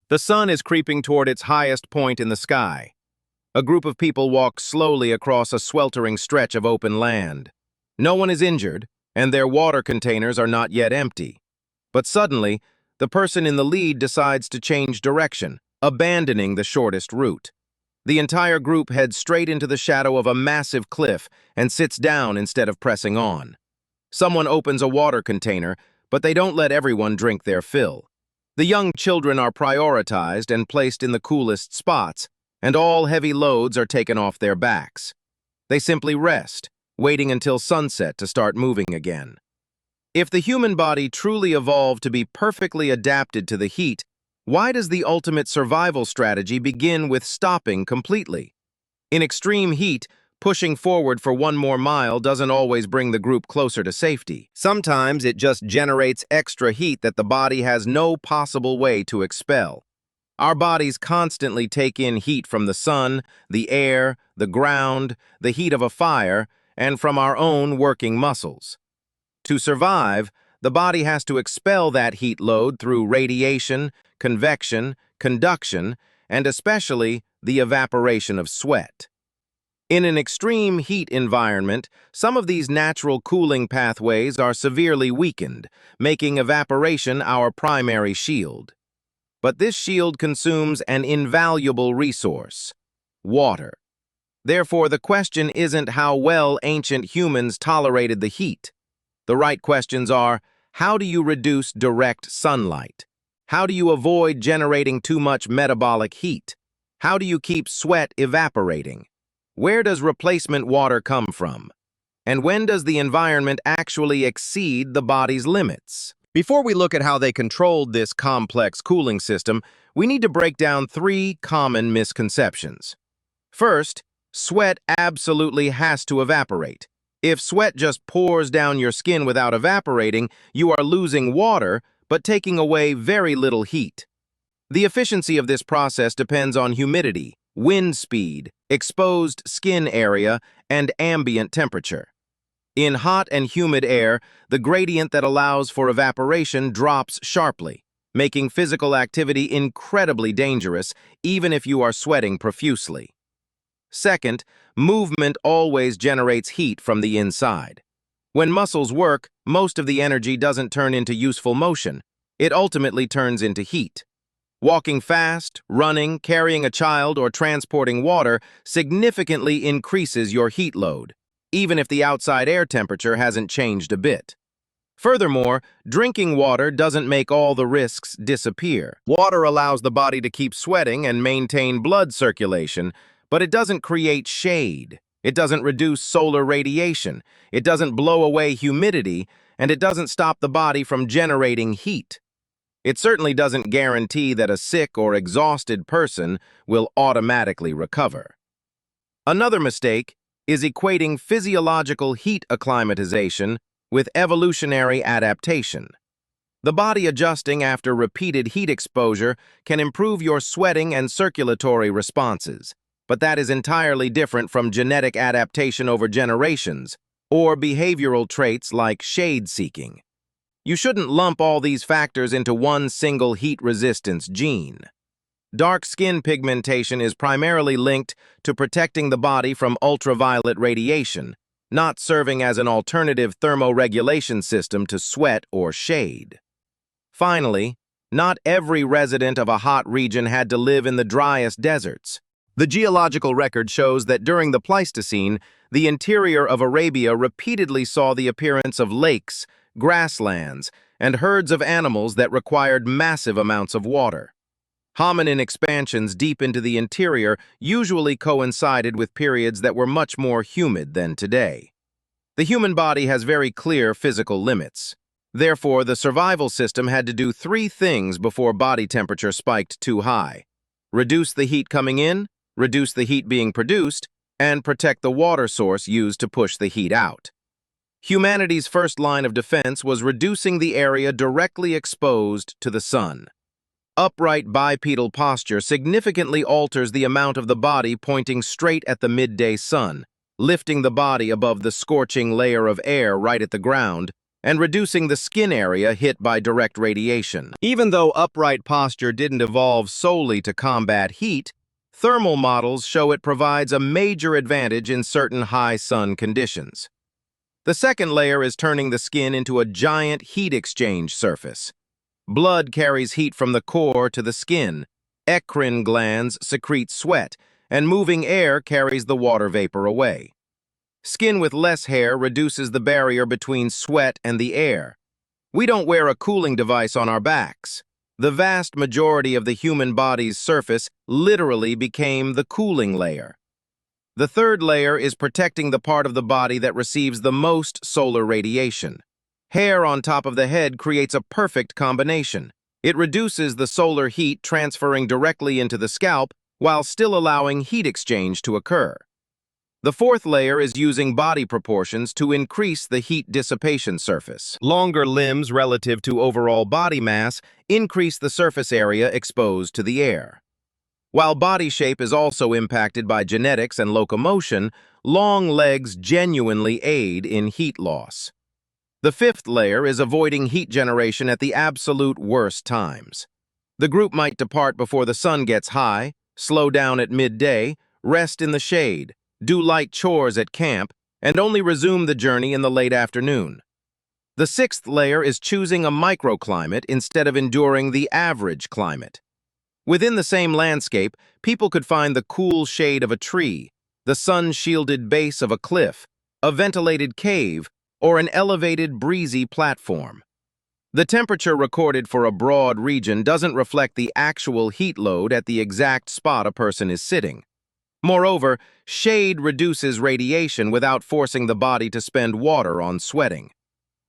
The sun is creeping toward its highest point in the sky. A group of people walk slowly across a sweltering stretch of open land. No one is injured, and their water containers are not yet empty. But suddenly, the person in the lead decides to change direction, abandoning the shortest route. The entire group heads straight into the shadow of a massive cliff and sits down instead of pressing on. Someone opens a water container, but they don't let everyone drink their fill. The young children are prioritized and placed in the coolest spots, and all heavy loads are taken off their backs. They simply rest, waiting until sunset to start moving again. If the human body truly evolved to be perfectly adapted to the heat, why does the ultimate survival strategy begin with stopping completely? In extreme heat, pushing forward for one more mile doesn't always bring the group closer to safety. Sometimes it just generates extra heat that the body has no possible way to expel. Our bodies constantly take in heat from the sun, the air, the ground, the heat of a fire, and from our own working muscles. To survive, the body has to expel that heat load through radiation, convection, conduction, and especially the evaporation of sweat. In an extreme heat environment, some of these natural cooling pathways are severely weakened, making evaporation our primary shield. But this shield consumes an invaluable resource: water. Therefore, the question isn't how well ancient humans tolerated the heat. The right questions are, how do you reduce direct sunlight? How do you avoid generating too much metabolic heat? How do you keep sweat evaporating? Where does replacement water come from? And when does the environment actually exceed the body's limits? Before we look at how they controlled this complex cooling system, we need to break down 3 common misconceptions. First, sweat absolutely has to evaporate. If sweat just pours down your skin without evaporating, you are losing water, but taking away very little heat. The efficiency of this process depends on humidity, wind speed, exposed skin area, and ambient temperature. In hot and humid air, the gradient that allows for evaporation drops sharply, making physical activity incredibly dangerous, even if you are sweating profusely. Second, movement always generates heat from the inside. When muscles work, most of the energy doesn't turn into useful motion. It ultimately turns into heat. Walking fast, running, carrying a child, or transporting water significantly increases your heat load, even if the outside air temperature hasn't changed a bit. Furthermore, drinking water doesn't make all the risks disappear. Water allows the body to keep sweating and maintain blood circulation, but it doesn't create shade. It doesn't reduce solar radiation. It doesn't blow away humidity, and it doesn't stop the body from generating heat. It certainly doesn't guarantee that a sick or exhausted person will automatically recover. Another mistake is equating physiological heat acclimatization with evolutionary adaptation. The body adjusting after repeated heat exposure can improve your sweating and circulatory responses, but that is entirely different from genetic adaptation over generations or behavioral traits like shade-seeking. You shouldn't lump all these factors into one single heat resistance gene. Dark skin pigmentation is primarily linked to protecting the body from ultraviolet radiation, not serving as an alternative thermoregulation system to sweat or shade. Finally, not every resident of a hot region had to live in the driest deserts. The geological record shows that during the Pleistocene, the interior of Arabia repeatedly saw the appearance of lakes, grasslands, and herds of animals that required massive amounts of water. Hominin expansions deep into the interior usually coincided with periods that were much more humid than today. The human body has very clear physical limits. Therefore, the survival system had to do 3 things before body temperature spiked too high: reduce the heat coming in, reduce the heat being produced, and protect the water source used to push the heat out. Humanity's first line of defense was reducing the area directly exposed to the sun. Upright bipedal posture significantly alters the amount of the body pointing straight at the midday sun, lifting the body above the scorching layer of air right at the ground, and reducing the skin area hit by direct radiation. Even though upright posture didn't evolve solely to combat heat, thermal models show it provides a major advantage in certain high sun conditions. The second layer is turning the skin into a giant heat exchange surface. Blood carries heat from the core to the skin, eccrine glands secrete sweat, and moving air carries the water vapor away. Skin with less hair reduces the barrier between sweat and the air. We don't wear a cooling device on our backs. The vast majority of the human body's surface literally became the cooling layer. The third layer is protecting the part of the body that receives the most solar radiation. Hair on top of the head creates a perfect combination. It reduces the solar heat transferring directly into the scalp while still allowing heat exchange to occur. The fourth layer is using body proportions to increase the heat dissipation surface. Longer limbs relative to overall body mass increase the surface area exposed to the air. While body shape is also impacted by genetics and locomotion, long legs genuinely aid in heat loss. The fifth layer is avoiding heat generation at the absolute worst times. The group might depart before the sun gets high, slow down at midday, rest in the shade, do light chores at camp, and only resume the journey in the late afternoon. The sixth layer is choosing a microclimate instead of enduring the average climate. Within the same landscape, people could find the cool shade of a tree, the sun-shielded base of a cliff, a ventilated cave, or an elevated, breezy platform. The temperature recorded for a broad region doesn't reflect the actual heat load at the exact spot a person is sitting. Moreover, shade reduces radiation without forcing the body to spend water on sweating.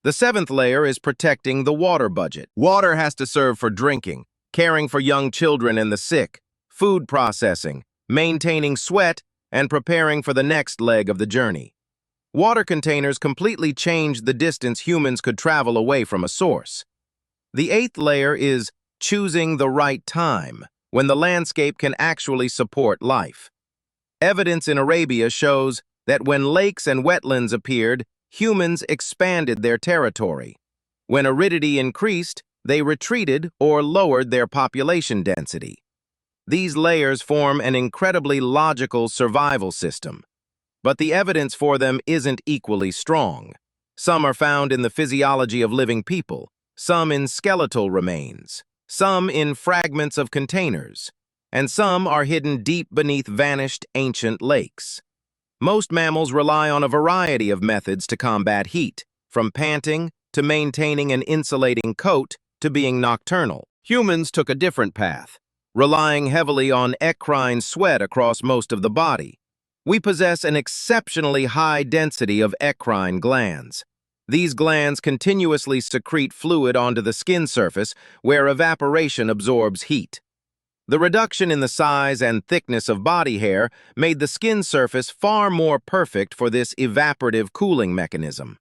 The seventh layer is protecting the water budget. Water has to serve for drinking, caring for young children and the sick, food processing, maintaining sweat, and preparing for the next leg of the journey. Water containers completely changed the distance humans could travel away from a source. The eighth layer is choosing the right time, when the landscape can actually support life. Evidence in Arabia shows that when lakes and wetlands appeared, humans expanded their territory. When aridity increased, they retreated or lowered their population density. These layers form an incredibly logical survival system, but the evidence for them isn't equally strong. Some are found in the physiology of living people, some in skeletal remains, some in fragments of containers, and some are hidden deep beneath vanished ancient lakes. Most mammals rely on a variety of methods to combat heat, from panting to maintaining an insulating coat to being nocturnal. Humans took a different path, relying heavily on eccrine sweat across most of the body. We possess an exceptionally high density of eccrine glands. These glands continuously secrete fluid onto the skin surface where evaporation absorbs heat. The reduction in the size and thickness of body hair made the skin surface far more perfect for this evaporative cooling mechanism.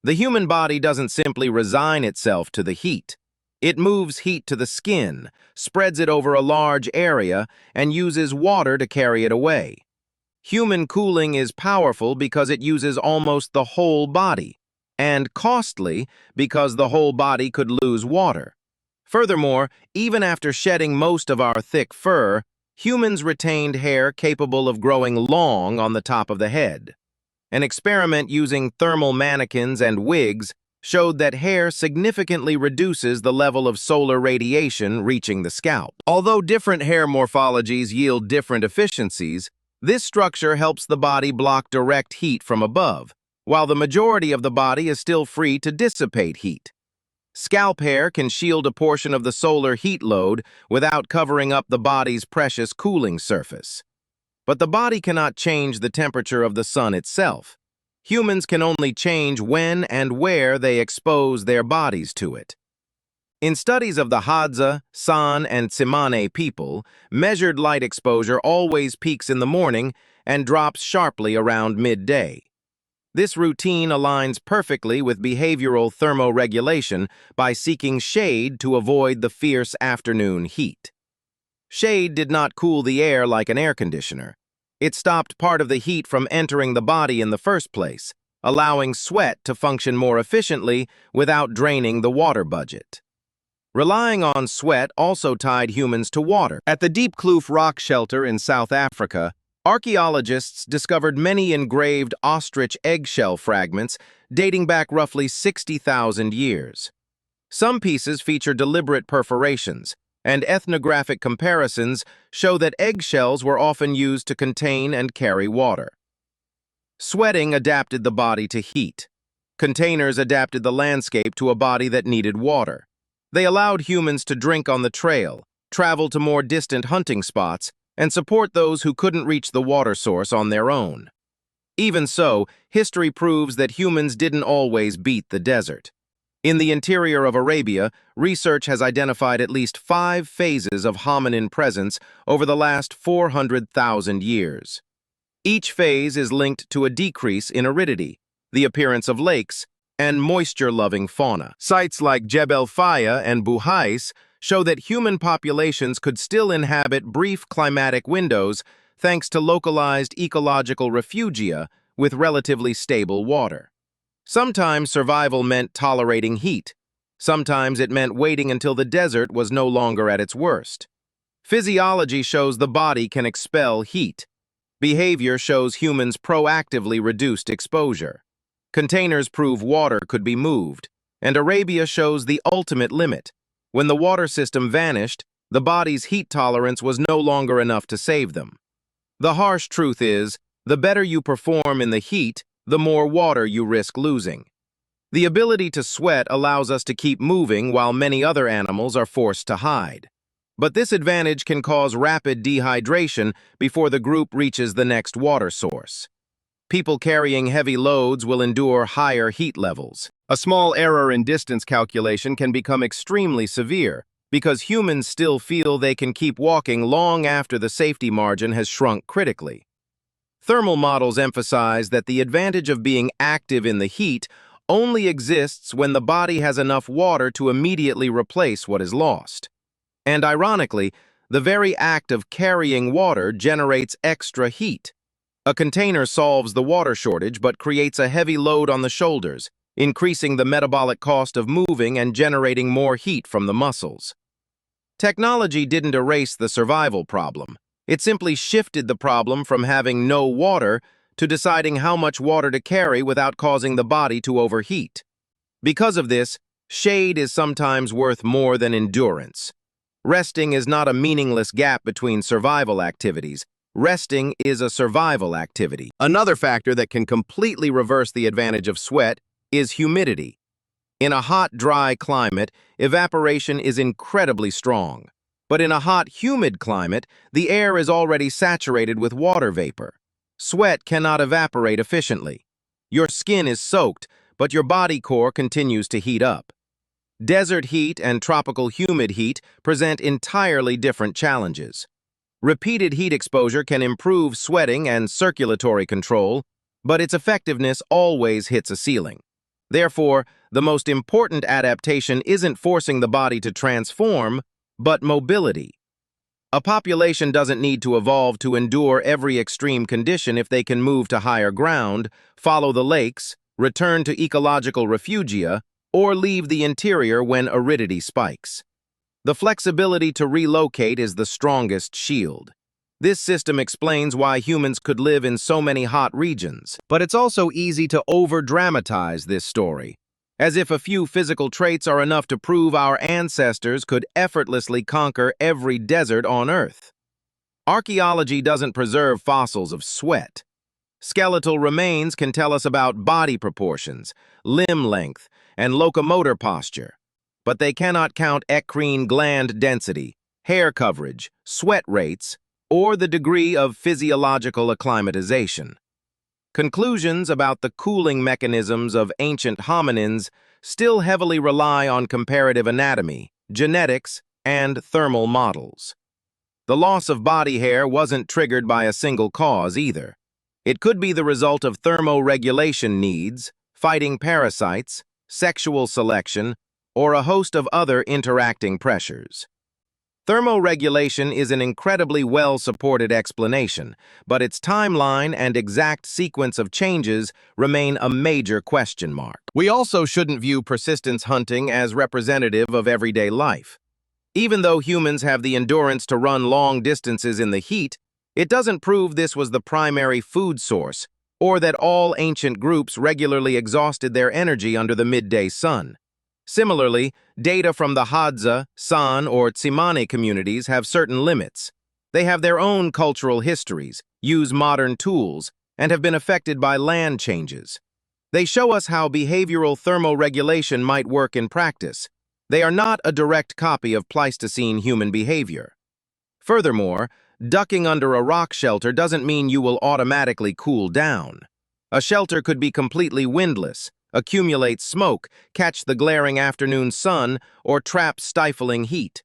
The human body doesn't simply resign itself to the heat. It moves heat to the skin, spreads it over a large area, and uses water to carry it away. Human cooling is powerful because it uses almost the whole body, and costly because the whole body could lose water. Furthermore, even after shedding most of our thick fur, humans retained hair capable of growing long on the top of the head. An experiment using thermal mannequins and wigs showed that hair significantly reduces the level of solar radiation reaching the scalp. Although different hair morphologies yield different efficiencies, this structure helps the body block direct heat from above, while the majority of the body is still free to dissipate heat. Scalp hair can shield a portion of the solar heat load without covering up the body's precious cooling surface. But the body cannot change the temperature of the sun itself. Humans can only change when and where they expose their bodies to it. In studies of the Hadza, San, and Tsimane people, measured light exposure always peaks in the morning and drops sharply around midday. This routine aligns perfectly with behavioral thermoregulation by seeking shade to avoid the fierce afternoon heat. Shade did not cool the air like an air conditioner. It stopped part of the heat from entering the body in the first place, allowing sweat to function more efficiently without draining the water budget. Relying on sweat also tied humans to water. At the Diepkloof rock shelter in South Africa, archaeologists discovered many engraved ostrich eggshell fragments dating back roughly 60,000 years. Some pieces feature deliberate perforations, and ethnographic comparisons show that eggshells were often used to contain and carry water. Sweating adapted the body to heat. Containers adapted the landscape to a body that needed water. They allowed humans to drink on the trail, travel to more distant hunting spots, and support those who couldn't reach the water source on their own. Even so, history proves that humans didn't always beat the desert. In the interior of Arabia, research has identified at least 5 phases of hominin presence over the last 400,000 years. Each phase is linked to a decrease in aridity, the appearance of lakes, and moisture-loving fauna. Sites like Jebel Faya and Buhais show that human populations could still inhabit brief climatic windows thanks to localized ecological refugia with relatively stable water. Sometimes survival meant tolerating heat. Sometimes it meant waiting until the desert was no longer at its worst. Physiology shows the body can expel heat. Behavior shows humans proactively reduced exposure. Containers prove water could be moved, and Arabia shows the ultimate limit. When the water system vanished, the body's heat tolerance was no longer enough to save them. The harsh truth is, the better you perform in the heat, the more water you risk losing. The ability to sweat allows us to keep moving while many other animals are forced to hide. But this advantage can cause rapid dehydration before the group reaches the next water source. People carrying heavy loads will endure higher heat levels. A small error in distance calculation can become extremely severe because humans still feel they can keep walking long after the safety margin has shrunk critically. Thermal models emphasize that the advantage of being active in the heat only exists when the body has enough water to immediately replace what is lost. And ironically, the very act of carrying water generates extra heat. A container solves the water shortage but creates a heavy load on the shoulders, increasing the metabolic cost of moving and generating more heat from the muscles. Technology didn't erase the survival problem. It simply shifted the problem from having no water to deciding how much water to carry without causing the body to overheat. Because of this, shade is sometimes worth more than endurance. Resting is not a meaningless gap between survival activities. Resting is a survival activity. Another factor that can completely reverse the advantage of sweat is humidity. In a hot, dry climate, evaporation is incredibly strong. But in a hot, humid climate, the air is already saturated with water vapor. Sweat cannot evaporate efficiently. Your skin is soaked, but your body core continues to heat up. Desert heat and tropical humid heat present entirely different challenges. Repeated heat exposure can improve sweating and circulatory control, but its effectiveness always hits a ceiling. Therefore, the most important adaptation isn't forcing the body to transform, but mobility. A population doesn't need to evolve to endure every extreme condition if they can move to higher ground, follow the lakes, return to ecological refugia, or leave the interior when aridity spikes. The flexibility to relocate is the strongest shield. This system explains why humans could live in so many hot regions. But it's also easy to over-dramatize this story, as if a few physical traits are enough to prove our ancestors could effortlessly conquer every desert on Earth. Archaeology doesn't preserve fossils of sweat. Skeletal remains can tell us about body proportions, limb length, and locomotor posture, but they cannot count eccrine gland density, hair coverage, sweat rates, or the degree of physiological acclimatization. Conclusions about the cooling mechanisms of ancient hominins still heavily rely on comparative anatomy, genetics, and thermal models. The loss of body hair wasn't triggered by a single cause either. It could be the result of thermoregulation needs, fighting parasites, sexual selection, or a host of other interacting pressures. Thermoregulation is an incredibly well-supported explanation, but its timeline and exact sequence of changes remain a major question mark. We also shouldn't view persistence hunting as representative of everyday life. Even though humans have the endurance to run long distances in the heat, it doesn't prove this was the primary food source, or that all ancient groups regularly exhausted their energy under the midday sun. Similarly, data from the Hadza, San, or Tsimane communities have certain limits. They have their own cultural histories, use modern tools, and have been affected by land changes. They show us how behavioral thermoregulation might work in practice. They are not a direct copy of Pleistocene human behavior. Furthermore, ducking under a rock shelter doesn't mean you will automatically cool down. A shelter could be completely windless, accumulate smoke, catch the glaring afternoon sun, or trap stifling heat.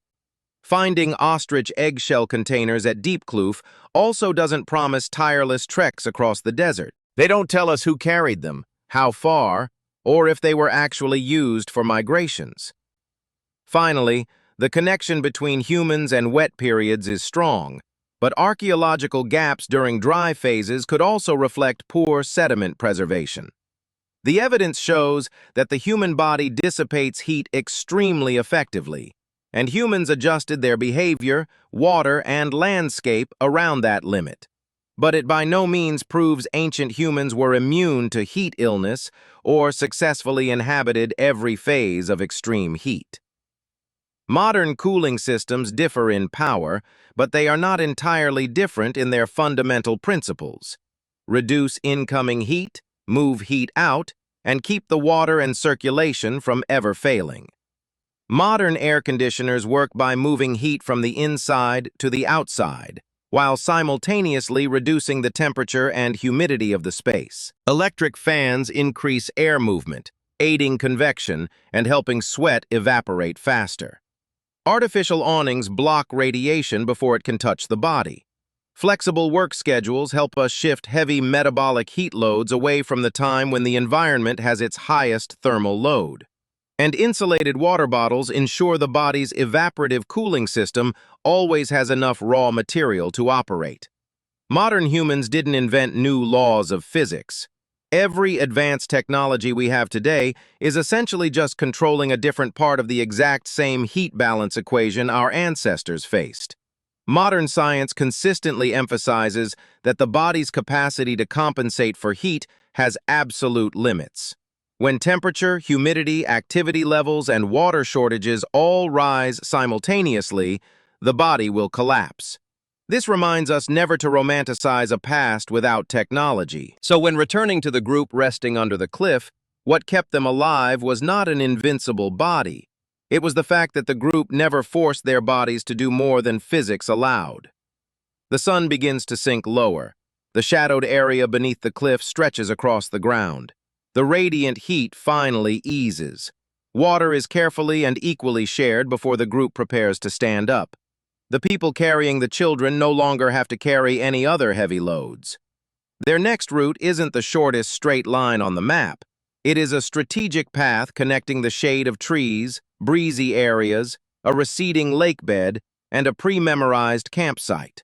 Finding ostrich eggshell containers at Diepkloof also doesn't promise tireless treks across the desert. They don't tell us who carried them, how far, or if they were actually used for migrations. Finally, the connection between humans and wet periods is strong, but archaeological gaps during dry phases could also reflect poor sediment preservation. The evidence shows that the human body dissipates heat extremely effectively, and humans adjusted their behavior, water, and landscape around that limit. But it by no means proves ancient humans were immune to heat illness or successfully inhabited every phase of extreme heat. Modern cooling systems differ in power, but they are not entirely different in their fundamental principles. Reduce incoming heat, move heat out, and keep the water and circulation from ever failing. Modern air conditioners work by moving heat from the inside to the outside, while simultaneously reducing the temperature and humidity of the space. Electric fans increase air movement, aiding convection and helping sweat evaporate faster. Artificial awnings block radiation before it can touch the body. Flexible work schedules help us shift heavy metabolic heat loads away from the time when the environment has its highest thermal load. And insulated water bottles ensure the body's evaporative cooling system always has enough raw material to operate. Modern humans didn't invent new laws of physics. Every advanced technology we have today is essentially just controlling a different part of the exact same heat balance equation our ancestors faced. Modern science consistently emphasizes that the body's capacity to compensate for heat has absolute limits. When temperature, humidity, activity levels, and water shortages all rise simultaneously, the body will collapse. This reminds us never to romanticize a past without technology. So when returning to the group resting under the cliff, what kept them alive was not an invincible body. It was the fact that the group never forced their bodies to do more than physics allowed. The sun begins to sink lower. The shadowed area beneath the cliff stretches across the ground. The radiant heat finally eases. Water is carefully and equally shared before the group prepares to stand up. The people carrying the children no longer have to carry any other heavy loads. Their next route isn't the shortest straight line on the map. It is a strategic path connecting the shade of trees, breezy areas, a receding lake bed, and a pre-memorized campsite.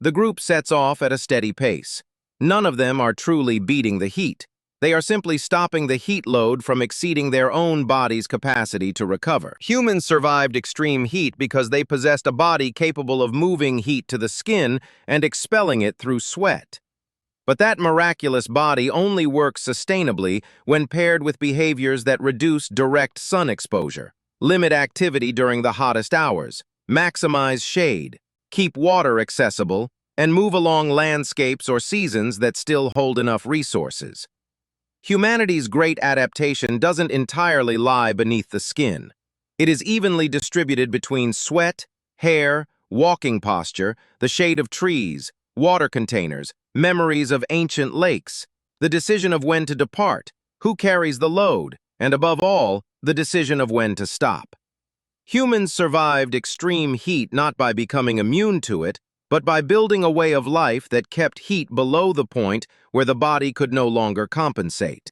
The group sets off at a steady pace. None of them are truly beating the heat. They are simply stopping the heat load from exceeding their own body's capacity to recover. Humans survived extreme heat because they possessed a body capable of moving heat to the skin and expelling it through sweat. But that miraculous body only works sustainably when paired with behaviors that reduce direct sun exposure, limit activity during the hottest hours, maximize shade, keep water accessible, and move along landscapes or seasons that still hold enough resources. Humanity's great adaptation doesn't entirely lie beneath the skin. It is evenly distributed between sweat, hair, walking posture, the shade of trees, water containers, memories of ancient lakes, the decision of when to depart, who carries the load, and above all, the decision of when to stop. Humans survived extreme heat not by becoming immune to it, but by building a way of life that kept heat below the point where the body could no longer compensate.